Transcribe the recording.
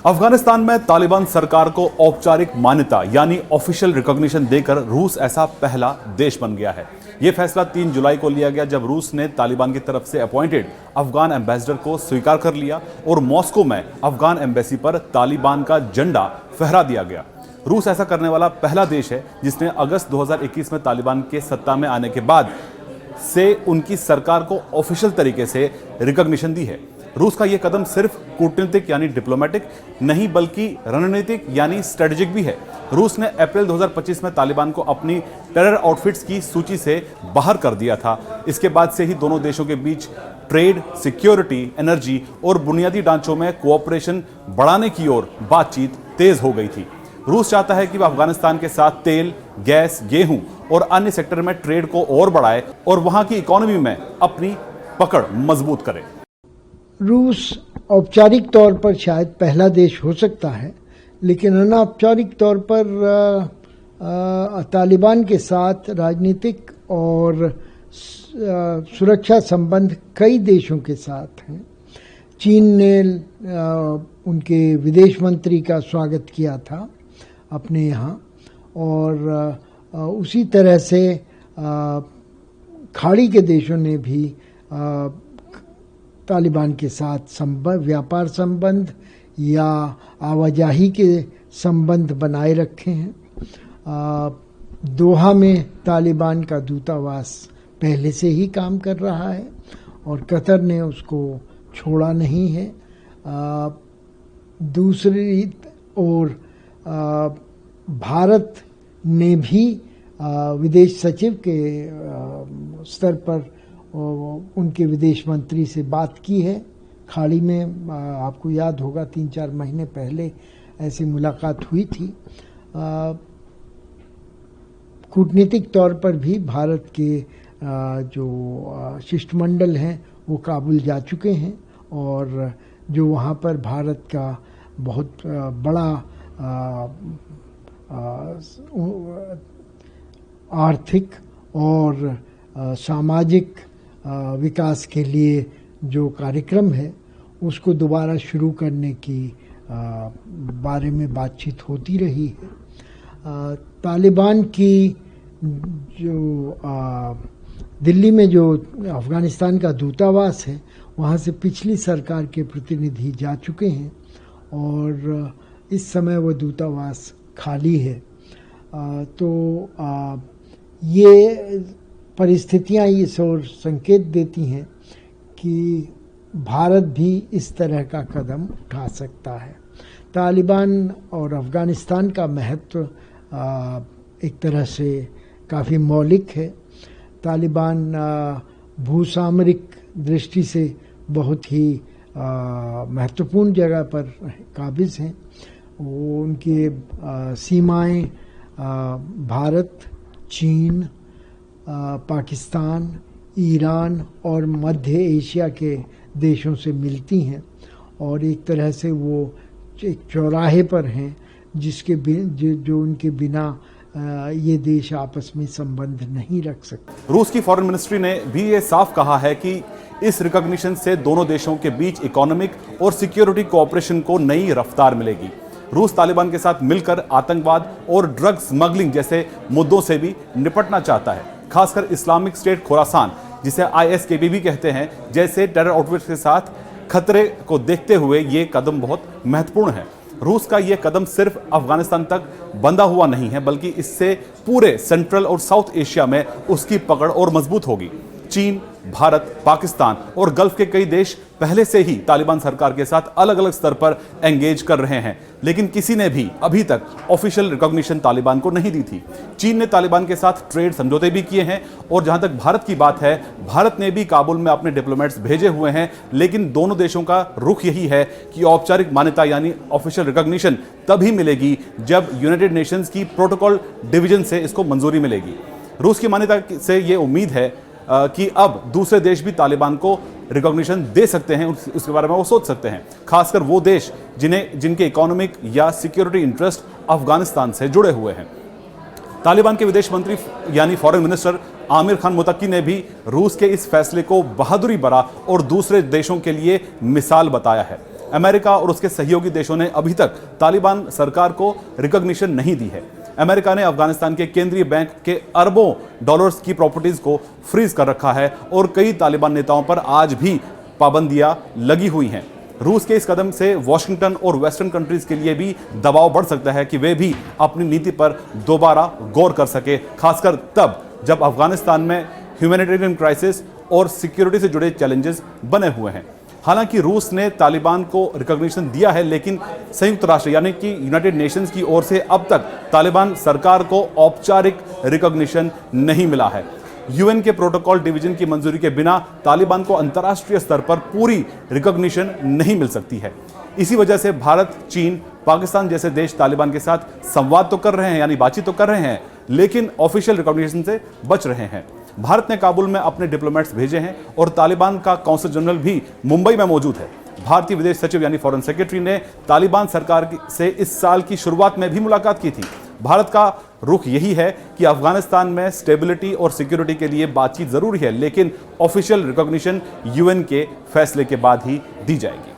अफगानिस्तान में तालिबान सरकार को औपचारिक मान्यता यानी ऑफिशियल रिकॉग्निशन देकर रूस ऐसा पहला देश बन गया है। यह फैसला 3 जुलाई को लिया गया जब रूस ने तालिबान की तरफ से अपॉइंटेड अफगान एम्बेसडर को स्वीकार कर लिया और मॉस्को में अफगान एम्बेसी पर तालिबान का झंडा फहरा दिया गया। रूस ऐसा करने वाला पहला देश है जिसने अगस्त 2021 में तालिबान के सत्ता में आने के बाद से उनकी सरकार को ऑफिशियल तरीके से रिकॉग्निशन दी है। रूस का यह कदम सिर्फ कूटनीतिक यानी डिप्लोमेटिक नहीं बल्कि रणनीतिक यानी स्ट्रेटेजिक भी है। रूस ने अप्रैल 2025 में तालिबान को अपनी टेरर आउटफिट्स की सूची से बाहर कर दिया था। इसके बाद से ही दोनों देशों के बीच ट्रेड, सिक्योरिटी, एनर्जी और बुनियादी ढांचों में कोऑपरेशन बढ़ाने की ओर बातचीत तेज हो गई थी। रूस चाहता है कि वह अफगानिस्तान के साथ तेल, गैस, गेहूं और अन्य सेक्टर में ट्रेड को और बढ़ाए और वहां की इकोनॉमी में अपनी पकड़ मजबूत करे। रूस औपचारिक तौर पर शायद पहला देश हो सकता है, लेकिन अनौपचारिक तौर पर तालिबान के साथ राजनीतिक और सुरक्षा संबंध कई देशों के साथ हैं। चीन ने उनके विदेश मंत्री का स्वागत किया था अपने यहाँ, और उसी तरह से खाड़ी के देशों ने भी तालिबान के साथ व्यापार संबंध या आवाजाही के संबंध बनाए रखे हैं। दोहा में तालिबान का दूतावास पहले से ही काम कर रहा है और कतर ने उसको छोड़ा नहीं है। दूसरी ओर भारत ने भी विदेश सचिव के स्तर पर उनके विदेश मंत्री से बात की है। खाड़ी में आपको याद होगा 3-4 महीने पहले ऐसी मुलाकात हुई थी। कूटनीतिक तौर पर भी भारत के जो शिष्टमंडल हैं वो काबुल जा चुके हैं और जो वहाँ पर भारत का बहुत बड़ा आर्थिक और सामाजिक विकास के लिए जो कार्यक्रम है उसको दोबारा शुरू करने की बारे में बातचीत होती रही है। तालिबान की जो दिल्ली में जो अफगानिस्तान का दूतावास है वहाँ से पिछली सरकार के प्रतिनिधि जा चुके हैं और इस समय वो दूतावास खाली है। तो ये परिस्थितियाँ इस ओर संकेत देती हैं कि भारत भी इस तरह का कदम उठा सकता है। तालिबान और अफगानिस्तान का महत्व एक तरह से काफ़ी मौलिक है। तालिबान भूसामरिक दृष्टि से बहुत ही महत्वपूर्ण जगह पर काबिज हैं। वो उनके सीमाएं भारत, चीन, पाकिस्तान, ईरान और मध्य एशिया के देशों से मिलती हैं और एक तरह से वो एक चौराहे पर हैं जिसके जो उनके बिना ये देश आपस में संबंध नहीं रख सकते। रूस की फॉरेन मिनिस्ट्री ने भी ये साफ कहा है कि इस रिकॉग्निशन से दोनों देशों के बीच इकोनॉमिक और सिक्योरिटी कोऑपरेशन को नई रफ्तार मिलेगी। रूस तालिबान के साथ मिलकर आतंकवाद और ड्रग स्मगलिंग जैसे मुद्दों से भी निपटना चाहता है। खासकर इस्लामिक स्टेट खुरासान, जिसे ISKP भी कहते हैं, जैसे टेरर आउटफिट्स के साथ खतरे को देखते हुए ये कदम बहुत महत्वपूर्ण है। रूस का ये कदम सिर्फ अफगानिस्तान तक बंधा हुआ नहीं है बल्कि इससे पूरे सेंट्रल और साउथ एशिया में उसकी पकड़ और मजबूत होगी। चीन, भारत, पाकिस्तान और गल्फ के कई देश पहले से ही तालिबान सरकार के साथ अलग अलग स्तर पर एंगेज कर रहे हैं, लेकिन किसी ने भी अभी तक ऑफिशियल रिकॉग्निशन तालिबान को नहीं दी थी। चीन ने तालिबान के साथ ट्रेड समझौते भी किए हैं और जहां तक भारत की बात है, भारत ने भी काबुल में अपने डिप्लोमेट्स भेजे हुए हैं, लेकिन दोनों देशों का रुख यही है कि औपचारिक मान्यता यानी ऑफिशियल रिकॉग्निशन तभी मिलेगी जब यूनाइटेड नेशंस की प्रोटोकॉल डिवीजन से इसको मंजूरी मिलेगी। रूस की मान्यता से ये उम्मीद है कि अब दूसरे देश भी तालिबान को रिकॉग्निशन दे सकते हैं, उसके बारे में वो सोच सकते हैं, खासकर वो देश जिनके इकोनॉमिक या सिक्योरिटी इंटरेस्ट अफगानिस्तान से जुड़े हुए हैं। तालिबान के विदेश मंत्री यानी फॉरेन मिनिस्टर आमिर खान मुतक्की ने भी रूस के इस फैसले को बहादुरी भरा और दूसरे देशों के लिए मिसाल बताया है। अमेरिका और उसके सहयोगी देशों ने अभी तक तालिबान सरकार को रिकॉग्निशन नहीं दी है। अमेरिका ने अफगानिस्तान के केंद्रीय बैंक के अरबों डॉलर्स की प्रॉपर्टीज को फ्रीज कर रखा है और कई तालिबान नेताओं पर आज भी पाबंदियां लगी हुई हैं। रूस के इस कदम से वॉशिंगटन और वेस्टर्न कंट्रीज के लिए भी दबाव बढ़ सकता है कि वे भी अपनी नीति पर दोबारा गौर कर सके, खासकर तब जब अफगानिस्तान में ह्यूमैनिटेरियन क्राइसिस और सिक्योरिटी से जुड़े चैलेंजेस बने हुए हैं। हालांकि रूस ने तालिबान को रिकॉग्निशन दिया है, लेकिन संयुक्त राष्ट्र यानी कि यूनाइटेड नेशंस की ओर से अब तक तालिबान सरकार को औपचारिक रिकॉग्निशन नहीं मिला है। यूएन के प्रोटोकॉल डिवीजन की मंजूरी के बिना तालिबान को अंतर्राष्ट्रीय स्तर पर पूरी रिकॉग्निशन नहीं मिल सकती है। इसी वजह से भारत, चीन, पाकिस्तान जैसे देश तालिबान के साथ संवाद तो कर रहे हैं, यानी बातचीत तो कर रहे हैं, लेकिन ऑफिशियल रिकॉग्निशन से बच रहे हैं। भारत ने काबुल में अपने डिप्लोमेट्स भेजे हैं और तालिबान का काउंसिल जनरल भी मुंबई में मौजूद है। भारतीय विदेश सचिव यानी फॉरेन सेक्रेटरी ने तालिबान सरकार से इस साल की शुरुआत में भी मुलाकात की थी। भारत का रुख यही है कि अफगानिस्तान में स्टेबिलिटी और सिक्योरिटी के लिए बातचीत जरूरी है, लेकिन ऑफिशियल रिकॉग्निशन यूएन के फैसले के बाद ही दी जाएगी।